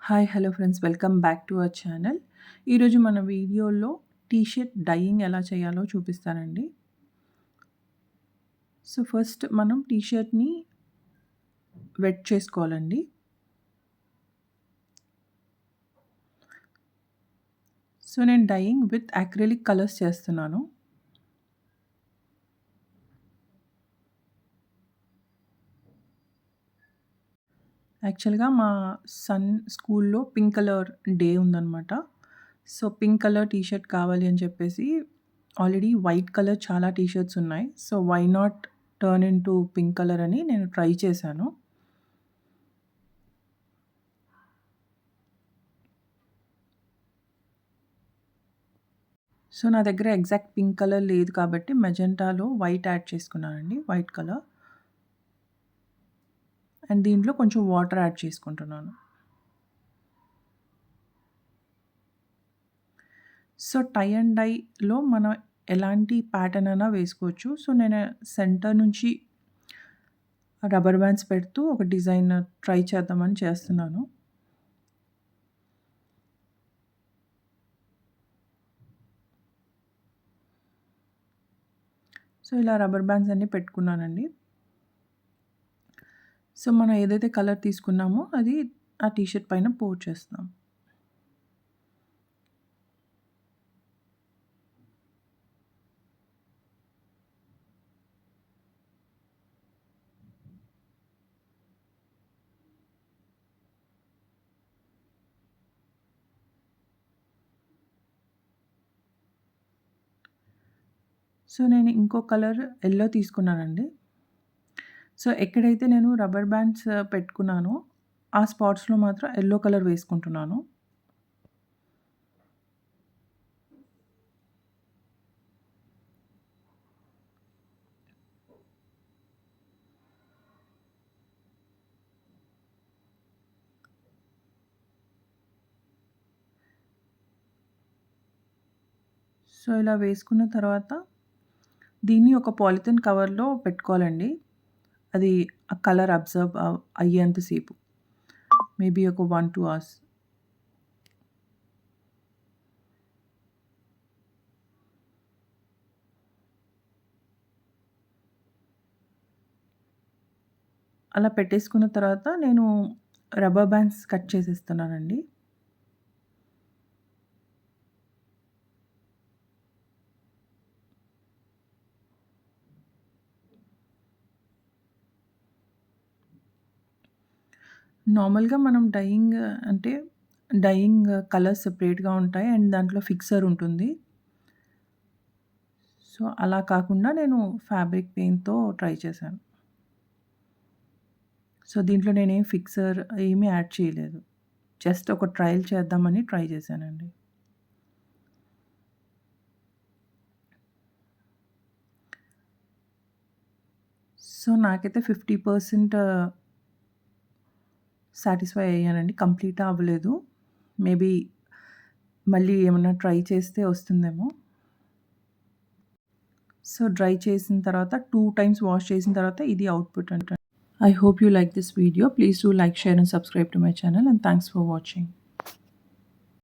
Hi hello friends, welcome back to our channel. ఈరోజు మన వీడియోలో టీ షర్ట్ డైయింగ్ ఎలా చేయాలో చూపిస్తానండి. సో ఫస్ట్ మనం టీ షర్ట్ని వెట్ చేసుకోవాలండి. సో నేను డైయింగ్ విత్ అక్రిలిక్ కలర్స్ చేస్తున్నాను. యాక్చువల్గా మా సన్ స్కూల్లో పింక్ కలర్ డే ఉందన్నమాట. So pink colour T shirt కావాలి అని చెప్పేసి ఆల్రెడీ వైట్ కలర్ చాలా టీ షర్ట్స్ ఉన్నాయి. So why not turn in to pink colour అని నేను ట్రై చేశాను. సో నా దగ్గర ఎగ్జాక్ట్ పింక్ కలర్ లేదు కాబట్టి మెజెంటాలో వైట్ యాడ్ చేసుకున్నానండి, వైట్ కలర్. అండ్ దీంట్లో కొంచెం వాటర్ యాడ్ చేసుకుంటున్నాను. సో టై అండ్ డైలో మనం ఎలాంటి ప్యాటర్న్ అయినా వేసుకోవచ్చు. సో నేను సెంటర్ నుంచి రబ్బర్ బ్యాండ్స్ పెడుతూ ఒక డిజైన్ ట్రై చేద్దామని చేస్తున్నాను. సో ఇలా రబ్బర్ బ్యాండ్స్ అన్నీ పెట్టుకున్నానండి. సో మనం ఏదైతే కలర్ తీసుకున్నామో అది ఆ టీ షర్ట్ పైన పోర్ చేస్తాం. సో నేను ఇంకో కలర్ యెల్లో తీసుకున్నానండి. సో ఎక్కడైతే నేను రబ్బర్ బ్యాండ్స్ పెట్టుకున్నానో ఆ స్పాట్స్‌లో మాత్రం యెల్లో కలర్ వేసుకుంటున్నాను. సో ఇలా వేసుకున్న తర్వాత దీన్ని ఒక పాలిథిన్ కవర్‌లో పెట్టుకోవాలండి. అది ఆ కలర్ అబ్జర్వ్ అయ్యేంత సేపు. మేబీ ఒక 1, 2 అవర్స్. అలా పెట్టేసుకున్న తర్వాత నేను రబ్బర్ బ్యాండ్స్ కట్ చేసేస్తున్నానండి. నార్మల్‌గా మనం డైయింగ్ కలర్స్ సెపరేట్‌గా ఉంటాయి అండ్ దాంట్లో ఫిక్సర్ ఉంటుంది. సో అలా కాకుండా నేను ఫ్యాబ్రిక్ పెయింట్‌తో ట్రై చేశాను. సో దీంట్లో నేనేం ఫిక్సర్ ఏమీ యాడ్ చేయలేదు. జస్ట్ ఒక ట్రయల్ చేద్దామని ట్రై చేశానండి. సో నాకైతే 50% సాటిస్ఫై అయ్యానండి. కంప్లీట్ అవ్వలేదు. మేబీ మళ్ళీ ఏమన్నా ట్రై చేస్తే వస్తుందేమో. సో డ్రై చేసిన తర్వాత 2 టైమ్స్ వాష్ చేసిన తర్వాత ఇది అవుట్‌పుట్ అంట. I hope you like this video. Please do like, share and subscribe to my channel, and thanks for watching.